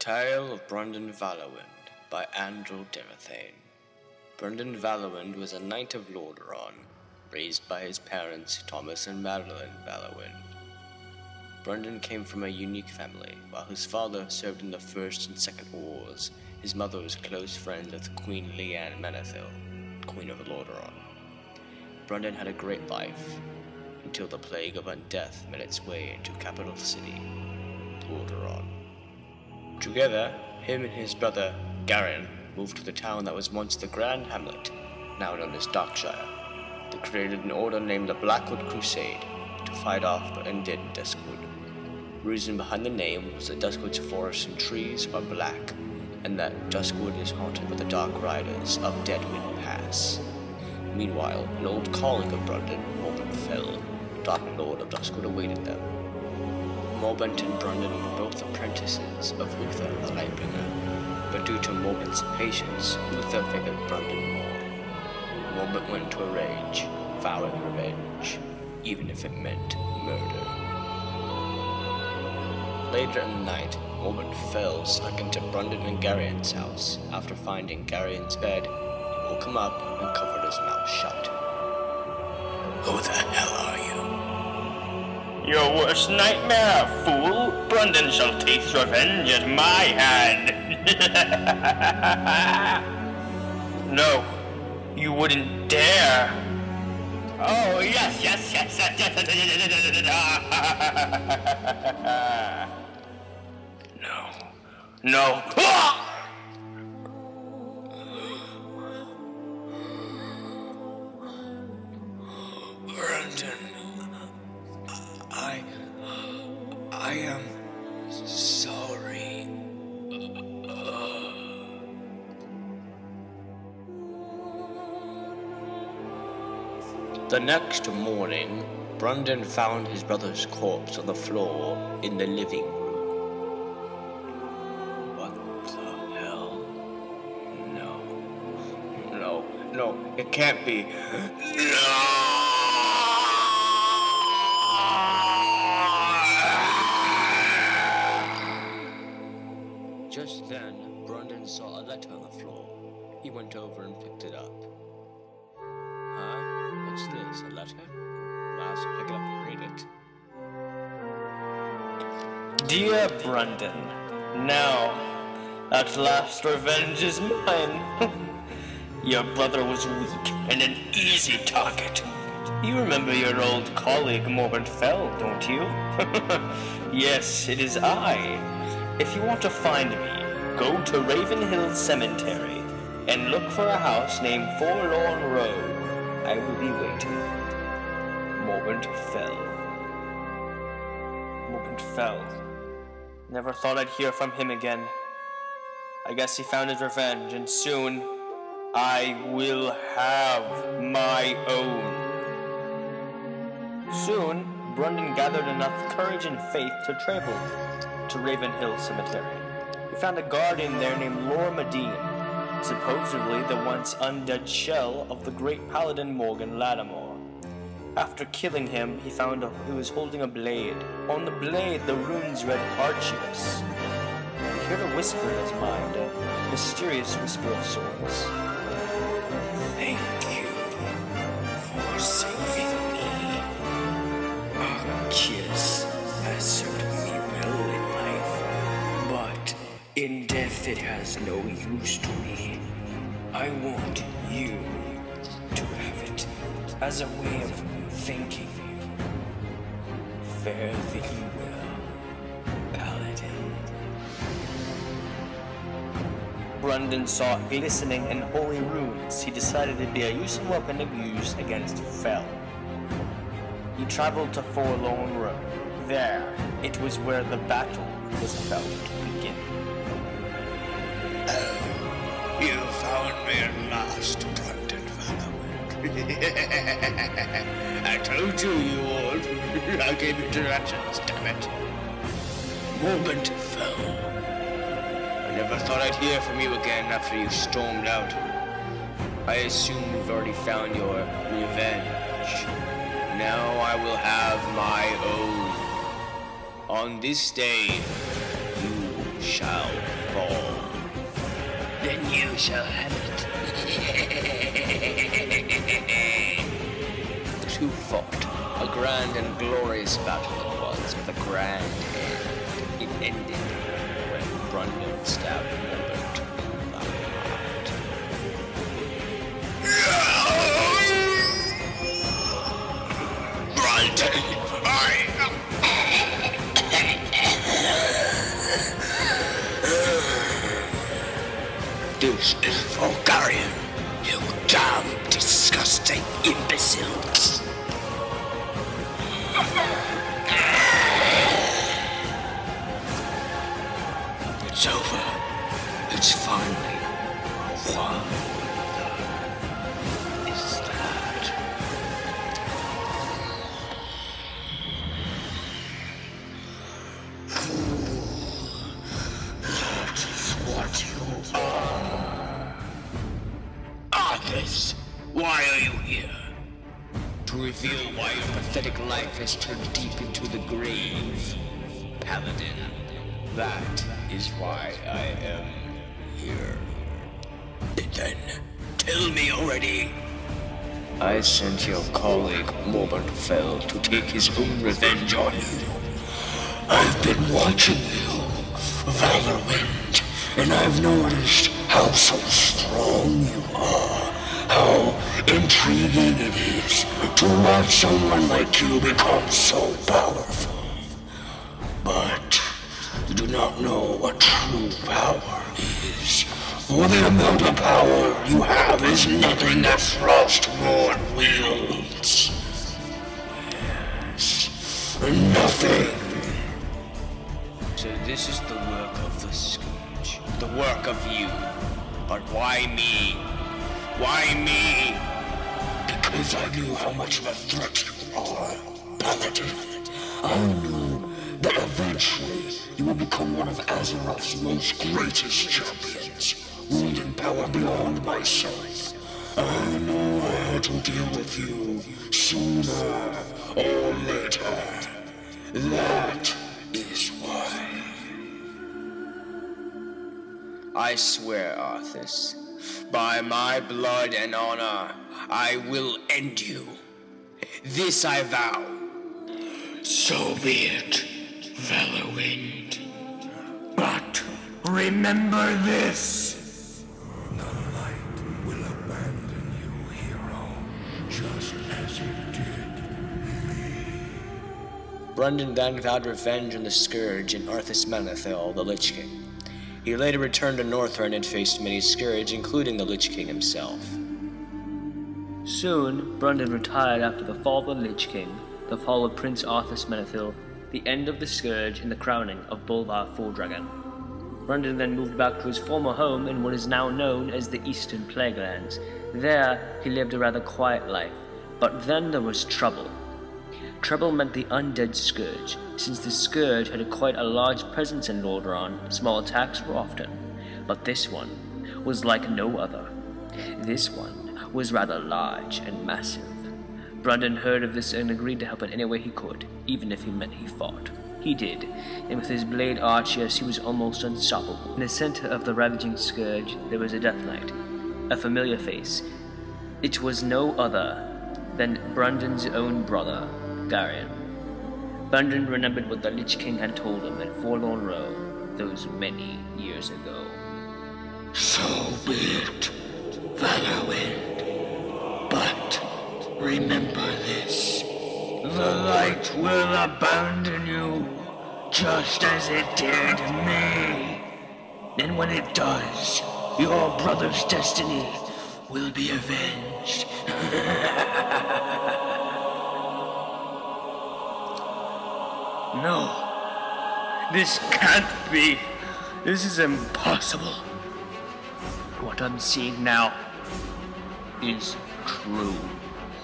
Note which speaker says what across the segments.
Speaker 1: Tale of Brunden Valorwind by Andrew Derathane. Brunden Valorwind was a knight of Lordaeron, raised by his parents Thomas and Madeline Valorwind. Brunden came from a unique family. While his father served in the First and Second Wars, his mother was close friends with Queen Leanne Menethil, Queen of Lordaeron. Brunden had a great life, until the plague of undeath made its way into capital city, Lordaeron. Together, him and his brother, Garen, moved to the town that was once the Grand Hamlet, now known as Darkshire. They created an order named the Blackwood Crusade to fight off the undead Duskwood. The reason behind the name was that Duskwood's forests and trees are black, and that Duskwood is haunted by the Dark Riders of Deadwind Pass. Meanwhile, an old colleague of Brunden, Morbent Fell, Dark Lord of Duskwood, awaited them. Morbent and Brunden were both apprentices of Uther the Lightbringer, but due to Morbent's impatience, Uther favored Brunden more. Morbent went into a rage, vowing revenge, even if it meant murder. Later in the night, Morbent Fell snuck into Brunden and Garen's house. After finding Garen's bed, he woke him up and covered his mouth shut. "Who the hell are you?"
Speaker 2: "Your worst nightmare, fool! Brunden shall taste revenge at my hand!" "No, you wouldn't dare!" "Oh, yes! No.
Speaker 1: Brunden, I am sorry. The next morning, Brunden found his brother's corpse on the floor in the living room. What the hell? No, it can't be. No! Just then, Brunden saw a letter on the floor. He went over and picked it up. Huh? What's this? A letter? I'll have to pick it up and read it.
Speaker 2: "Dear Brunden, now, at last revenge is mine. Your brother was weak and an easy target. You remember your old colleague Morbent Fell, don't you? Yes, it is I. If you want to find me, go to Ravenhill Cemetery and look for a house named Forlorn Row. I will be waiting. Morbent Fell." Morbent Fell. Never thought I'd hear from him again. I guess he found his revenge, and soon I will have my own. Soon, Brunden gathered enough courage and faith to travel to Ravenhill Cemetery. He found a guardian there named Lor Medine, supposedly the once undead shell of the great paladin Morgan Lattimore. After killing him, he found he was holding a blade. On the blade, the runes read Archius. He heard a whisper in his mind, a mysterious whisper of sorts.
Speaker 1: Thank you for saving me. Archius has served me well in life, but in death it has no use to me. I want you to have it as a way of thanking you. Fare thee well, Paladin.
Speaker 2: Brunden saw glistening and holy runes. He decided it'd be a useful weapon to use against Fell. He traveled to Forlorn Row. There, it was where the battle was about to begin.
Speaker 1: You found me at last, Brunden Valorwind. I told you would. I gave you directions, damn it. Morbent Fell. I never thought I'd hear from you again after you stormed out. I assume you've already found your revenge. Now I will have my own. On this day, you shall
Speaker 2: Then you shall have it.
Speaker 1: The two fought. A grand and glorious battle it was, with a grand end. It ended when Brunden stabbed Norbert in the heart.
Speaker 2: Brunden, This is Vulgarian, you damn disgusting imbeciles. It's over. It's finally over. Is that? That is what you are. Arthas, why are you here?
Speaker 1: To reveal why your pathetic life has turned deep into the grave, Paladin. That is why I am here.
Speaker 2: Then, tell me already.
Speaker 1: I sent your colleague Morbert Fell to take his own revenge on you.
Speaker 2: I've been watching you, Valorwind, and I've noticed how so strong you are. How intriguing it is to watch someone like you become so powerful. But you do not know what true power is. For the amount of power you have is nothing that Frostmourne wields. Yes, nothing.
Speaker 1: So this is the work of the Scourge. The work of you. But why me? Why me?
Speaker 2: Because I knew how much of a threat you are, Paladin. I knew that eventually you would become one of Azeroth's most greatest champions, wielding power beyond myself. I knew I had to deal with you sooner or later. That is why.
Speaker 1: I swear, Arthas, by my blood and honor, I will end you. This I vow.
Speaker 2: So be it, Valorwind. But remember this.
Speaker 3: The light will abandon you, hero, just as it did me.
Speaker 1: Brunden then vowed revenge on the Scourge and Arthas Menethil, the Lich King. He later returned to Northrend and faced many Scourge, including the Lich King himself.
Speaker 4: Soon, Brunden retired after the fall of the Lich King, the fall of Prince Arthas Menethil, the end of the Scourge, and the crowning of Bolvar Fulldragon. Brunden then moved back to his former home in what is now known as the Eastern Plaguelands. There, he lived a rather quiet life, but then there was trouble. Trouble meant the undead Scourge. Since the Scourge had quite a large presence in Lordaeron, small attacks were often. But this one was like no other. This one was rather large and massive. Brunden heard of this and agreed to help in any way he could, even if he meant he fought. He did, and with his blade archers he was almost unstoppable. In the center of the ravaging Scourge there was a Death Knight, a familiar face. It was no other than Brunden's own brother, Garion. Brunden remembered what the Lich King had told him at Forlorn Row those many years ago.
Speaker 2: So be it, Valorwind. But remember this. The light will abandon you, just as it did me. And when it does, your brother's destiny will be avenged.
Speaker 4: No, this can't be. This is impossible. What I'm seeing now is true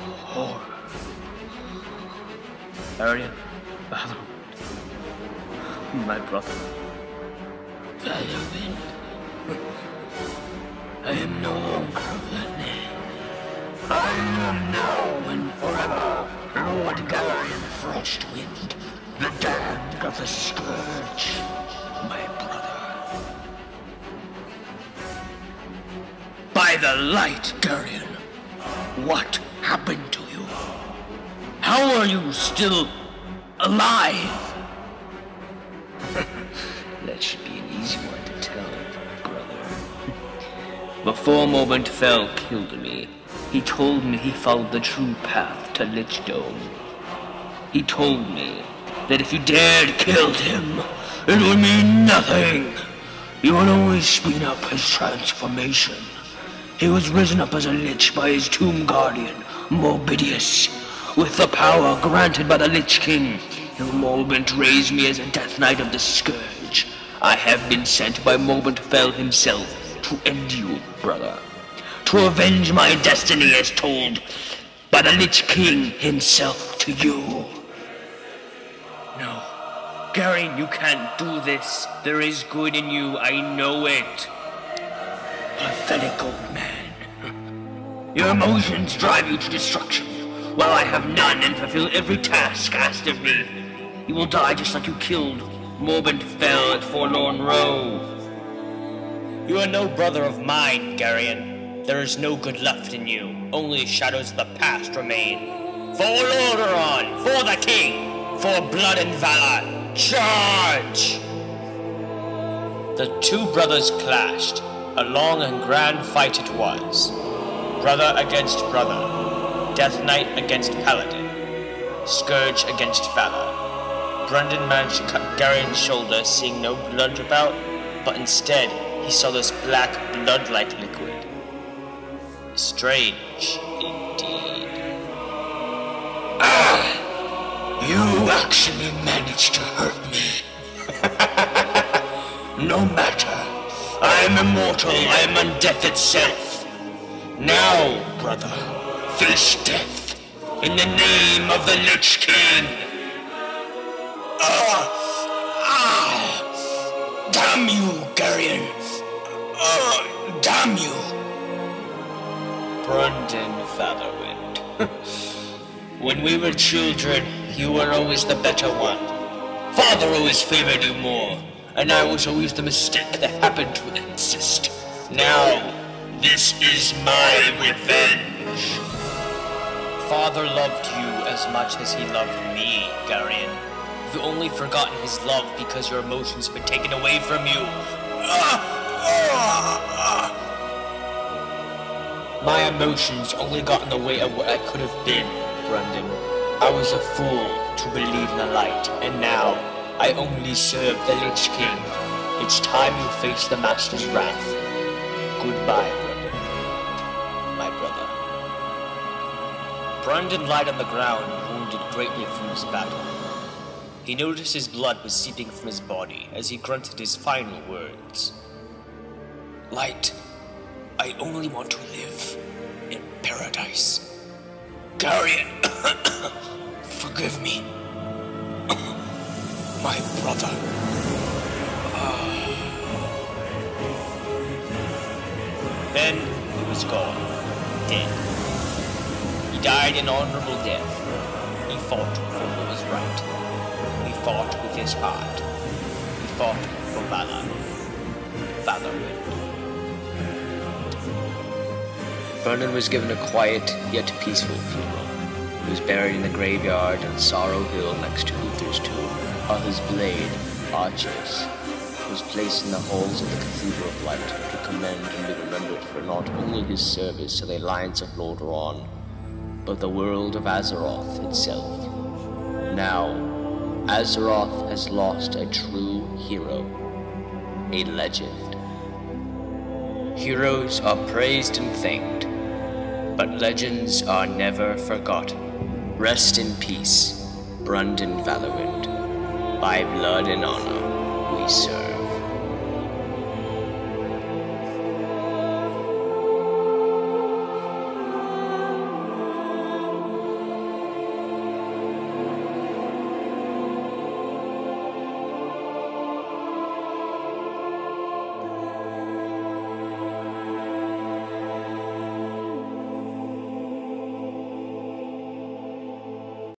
Speaker 4: horror. Arian, Valorwind, my brother.
Speaker 2: Valorwind, I am no longer of that name. I am now and forever Lord Garion Frostwind, the damned of the Scourge, my brother.
Speaker 4: By the light, Garion. What happened to you? How are you still alive? That should be an easy one to tell, brother. Before Morbent Fell killed me, he told me he followed the true path to Lich Dome. He told me that if you dared kill him, it would mean nothing. You would only speed up his transformation. He was risen up as a Lich by his tomb guardian, Morbidius. With the power granted by the Lich King, Morbent raised me as a Death Knight of the Scourge. I have been sent by Morbent Fell himself to end you, brother. To avenge my destiny as told by the Lich King himself to you. No. Gary, you can't do this. There is good in you, I know it. Pathetic old man. Your emotions drive you to destruction, while I have none and fulfill every task asked of me. You will die just like you killed Morbent Fell at Forlorn Row.
Speaker 2: You are no brother of mine, Garion. There is no good left in you. Only shadows of the past remain. For Lordaeron, for the king, for blood and valor, charge! The two brothers clashed. A long and grand fight it was. Brother against brother. Death Knight against Paladin. Scourge against valor. Brunden managed to cut Garion's shoulder, seeing no blood about, but instead he saw this black, blood-like liquid. Strange, indeed.
Speaker 3: You actually managed to hurt me.
Speaker 2: No matter. I am immortal. I am undeath itself. Now, brother, face death in the name of the Lich King. Damn you, Garion. Damn you.
Speaker 1: Brunden Valorwind.
Speaker 2: When we were children, you were always the better one. Father always favored you more, and I was always the mistake that happened to insist. Now, this is my revenge.
Speaker 1: Father loved you as much as he loved me, Garion. You've only forgotten his love because your emotions have been taken away from you. My emotions only got in the way of what I could have been, Brunden. I was a fool to believe in the light, and now I only serve the Lich King. It's time you face the Master's wrath. Goodbye, Brunden. My brother. Brunden lied on the ground, wounded greatly from this battle. He noticed his blood was seeping from his body as he grunted his final words. Light, I only want to live in paradise. Garion, forgive me. My brother. Then he was gone, dead. He died an honorable death. He fought for what was right. He fought with his heart. He fought for valor. Valorwind. Brunden was given a quiet yet peaceful funeral. He was buried in the graveyard on Sorrow Hill next to Uther's tomb, while his blade, Archers, was placed in the halls of the Cathedral of Light to commend and be remembered for not only his service to the Alliance of Lordaeron, but the world of Azeroth itself. Now, Azeroth has lost a true hero, a legend. Heroes are praised and thanked, but legends are never forgotten. Rest in peace, Brunden Valorwind. By blood and honor we serve.